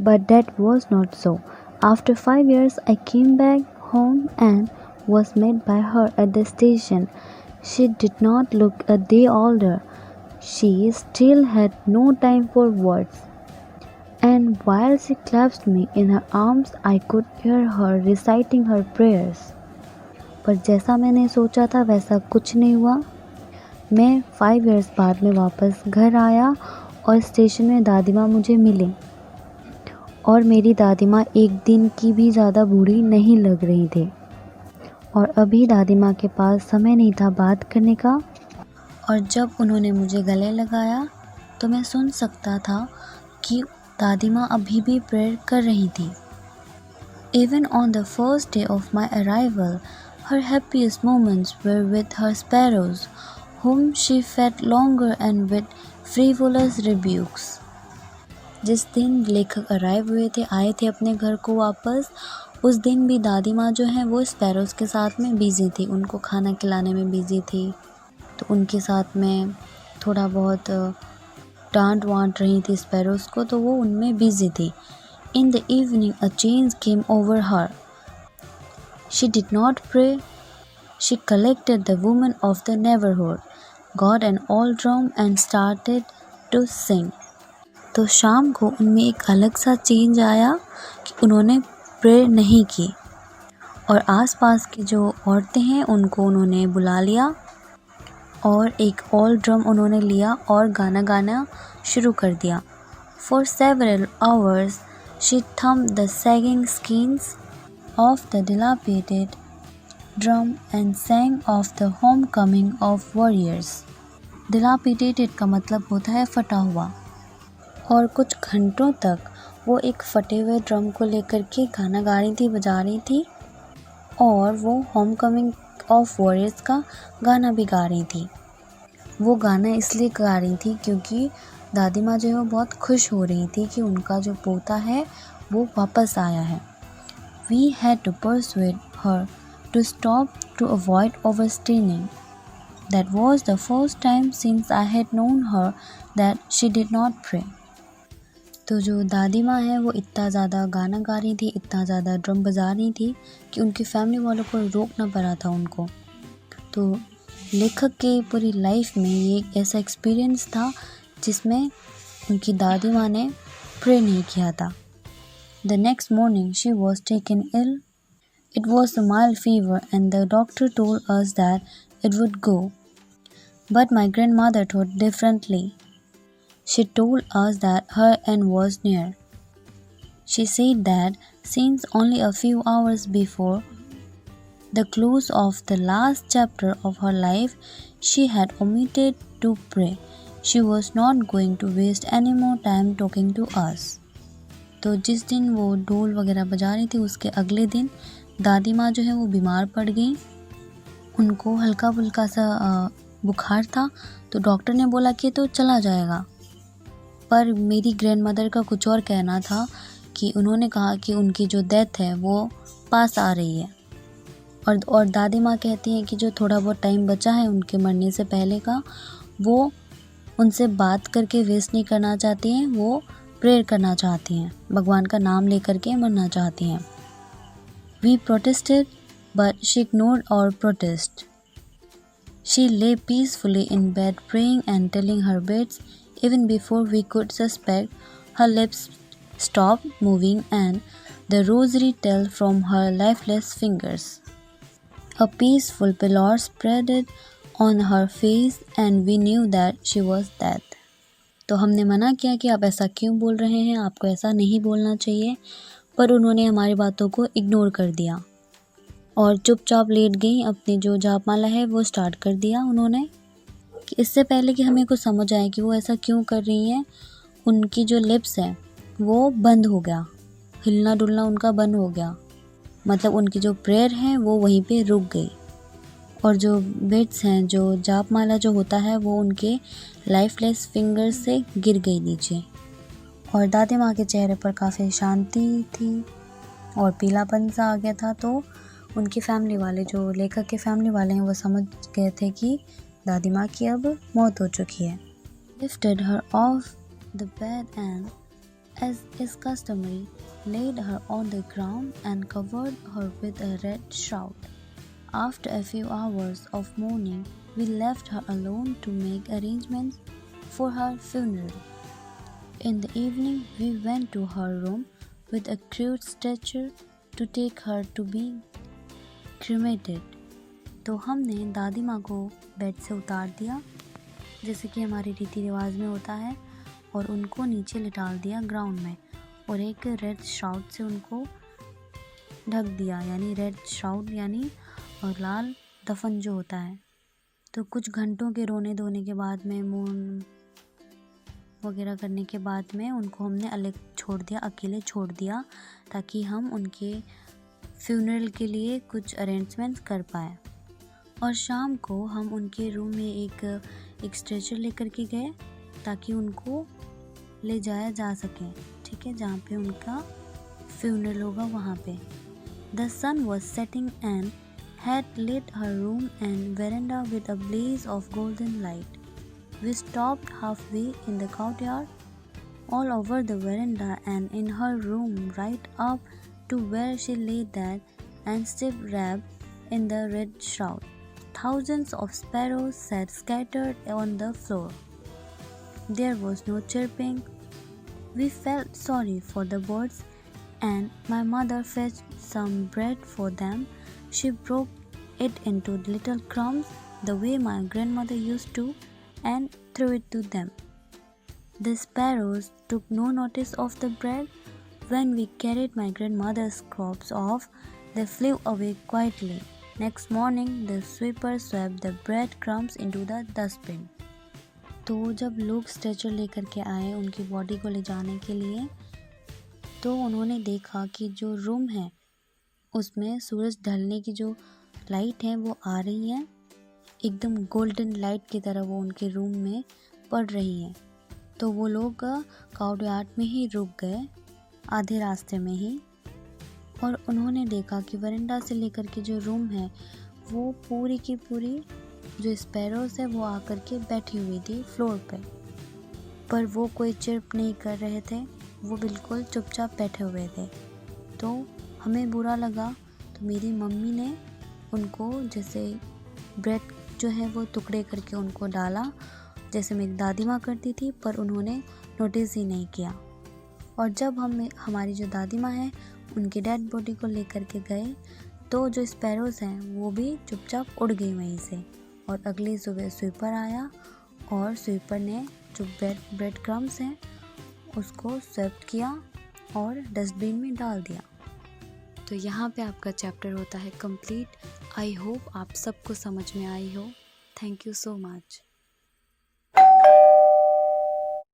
But that was not so. After 5 years, I came back home and was met by her at the station. She did not look a day older. She still had no time for words. And while she clasped me in her arms, I could hear her reciting her prayers. पर जैसा मैंने सोचा था वैसा कुछ नहीं हुआ। मैं 5 years बाद में वापस घर आया और स्टेशन में दादी माँ मुझे मिली और मेरी दादी माँ एक दिन की भी ज़्यादा बूढ़ी नहीं लग रही थी और अभी दादी माँ के पास समय नहीं था बात करने का। और जब उन्होंने मुझे गले लगाया तो मैं सुन सकता था कि दादी माँ अभी भी प्रेयर कर रही थी। Even on the first day of my arrival, her happiest moments were with her sparrows, whom she fed longer and with frivolous rebukes. जिस दिन लेखक आए थे अपने घर को वापस, उस दिन भी दादी माँ जो है वो स्पैरोज के साथ में बिज़ी थी, उनको खाना खिलाने में बिज़ी थी। तो उनके साथ में थोड़ा बहुत डांट वांट रही थी स्पैरोज को, तो वो उनमें बिज़ी थी। In the evening a change came over her. She did not pray. She collected the women of the neighborhood, got an old drum and started to sing. तो शाम को उनमें एक अलग सा चेंज आया कि उन्होंने प्रेयर नहीं की और आसपास की जो औरतें हैं उनको उन्होंने बुला लिया और एक ओल्ड ड्रम उन्होंने लिया और गाना गाना शुरू कर दिया। For several hours she thumped the sagging skins of the dilapidated drum and sang of the homecoming of warriors. Dilapidated का मतलब होता है फटा हुआ। और कुछ घंटों तक वो एक फटे हुए ड्रम को लेकर के गाना गा रही थी, बजा रही थी और वो होमकमिंग ऑफ वॉरियर्स का गाना भी गा रही थी। वो गाना इसलिए गा रही थी क्योंकि दादी माँ जो है वो बहुत खुश हो रही थी कि उनका जो पोता है वो वापस आया है। We had to persuade her to stop to avoid overstraining. That was the first time since I had known her that she did not pray. तो जो दादी माँ है वो इतना ज़्यादा गाना गा रही थी, इतना ज़्यादा ड्रम बजा रही थी कि उनकी फैमिली वालों को रोकना पड़ा था उनको। तो लेखक के पूरी लाइफ में ये एक ऐसा एक्सपीरियंस था जिसमें उनकी दादी माँ ने प्रे नहीं किया था। The next morning she was taken ill. It was a mild fever and the doctor told us that it would go. But my grandmother thought differently. She told us that her end was near. She said that since only a few hours before the close of the last chapter of her life, she had omitted to pray. She was not going to waste any more time talking to us. तो जिस दिन वो ढोल वगैरह बजा रही थी उसके अगले दिन दादी माँ जो है वो बीमार पड़ गई। उनको हल्का फुल्का सा बुखार था, तो डॉक्टर ने बोला कि तो चला जाएगा। पर मेरी ग्रैंडमदर का कुछ और कहना था कि उन्होंने कहा कि उनकी जो डेथ है वो पास आ रही है। और दादी माँ कहती हैं कि जो थोड़ा बहुत टाइम बचा है उनके मरने से पहले का, वो उनसे बात करके वेस्ट नहीं करना चाहती हैं, वो प्रेयर करना चाहती हैं, भगवान का नाम लेकर के मरना चाहती हैं। We protested, but she ignored our protest. She lay peacefully in bed praying and telling her beads. Even before we could suspect, her lips stopped moving and the rosary fell from her lifeless fingers. A peaceful pallor spread on her face and we knew that she was dead. तो हमने मना किया कि आप ऐसा क्यों बोल रहे हैं, आपको ऐसा नहीं बोलना चाहिए, पर उन्होंने हमारी बातों को इग्नोर कर दिया और चुपचाप लेट गई। अपनी जो जापमाला है वो स्टार्ट कर दिया उन्होंने। कि इससे पहले कि हमें कुछ समझ आए कि वो ऐसा क्यों कर रही हैं, उनकी जो लिप्स है वो बंद हो गया, हिलना डुलना उनका बंद हो गया, मतलब उनकी जो प्रेयर है वो वहीं पे रुक गई और जो बिट्स हैं, जो जापमाला जो होता है वो उनके लाइफलेस फिंगर से गिर गई नीचे। और दादी माँ के चेहरे पर काफ़ी शांति थी और पीलापन सा आ गया था। तो उनकी फैमिली वाले, जो लेखक के फैमिली वाले हैं, वो समझ गए थे कि दादी माँ की अब मौत हो चुकी है। Lifted her off the bed and as is customary, laid her on the ground and covered her with a red shroud. After a few hours of mourning, we left her alone to make arrangements for her funeral. In the evening, we went to her room with a crude stretcher to take her to be cremated. तो हमने दादी माँ को bed से उतार दिया, जैसे कि हमारे रीति रिवाज में होता है, और उनको नीचे लिटाल दिया ग्राउंड में, और एक रेड श्राउड से उनको ढक दिया, यानी रेड श्राउड यानी और लाल दफन जो होता है। तो कुछ घंटों के रोने धोने के बाद में, मौन वगैरह करने के बाद में, उनको हमने अलग छोड़ दिया, अकेले छोड़ दिया, ताकि हम उनके फ्यूनरल के लिए कुछ अरेंजमेंट्स कर पाए। और शाम को हम उनके रूम में एक स्ट्रेचर लेकर के गए, ताकि उनको ले जाया जा सके, ठीक है, जहाँ पे उनका फ्यूनरल होगा वहाँ पे। The sun was setting and had lit her room and veranda with a blaze of golden light. We stopped halfway in the courtyard, all over the veranda and in her room, right up to where she lay dead and still wrapped in the red shroud. Thousands of sparrows sat scattered on the floor. There was no chirping. We felt sorry for the birds, and my mother fetched some bread for them. She broke it into little crumbs the way my grandmother used to and threw it to them. The sparrows took no notice of the bread. When we carried my grandmother's crops off, they flew away quietly. Next morning, the sweeper swept the bread crumbs into the dustbin. तो जब लोग stretcher लेकर के आए उनकी body को ले जाने के लिए, तो उन्होंने देखा कि जो रूम है उसमें सूरज ढलने की जो लाइट है वो आ रही है, एकदम गोल्डन लाइट की तरह वो उनके रूम में पड़ रही है। तो वो लोग काउडयार्ड में ही रुक गए, आधे रास्ते में ही, और उन्होंने देखा कि वरांडा से लेकर के जो रूम है वो पूरी की पूरी जो स्पैरोज है वो आकर के बैठी हुई थी फ्लोर पे, पर वो कोई चिर्प नहीं कर रहे थे, वो बिल्कुल चुपचाप बैठे हुए थे। तो हमें बुरा लगा, तो मेरी मम्मी ने उनको जैसे ब्रेड जो है वो टुकड़े करके उनको डाला, जैसे मेरी दादी माँ करती थी, पर उन्होंने नोटिस ही नहीं किया। और जब हमारी जो दादी माँ है उनकी डेड बॉडी को लेकर के गए, तो जो स्पैरोज हैं वो भी चुपचाप उड़ गई वहीं से। और अगली सुबह स्वीपर आया और स्वीपर ने जो ब्रेड क्रम्स हैं उसको स्वेप्ट किया और डस्टबिन में डाल दिया। तो यहाँ पे आपका चैप्टर होता है कंप्लीट। आई होप आप सबको समझ में आई हो। Thank you so much.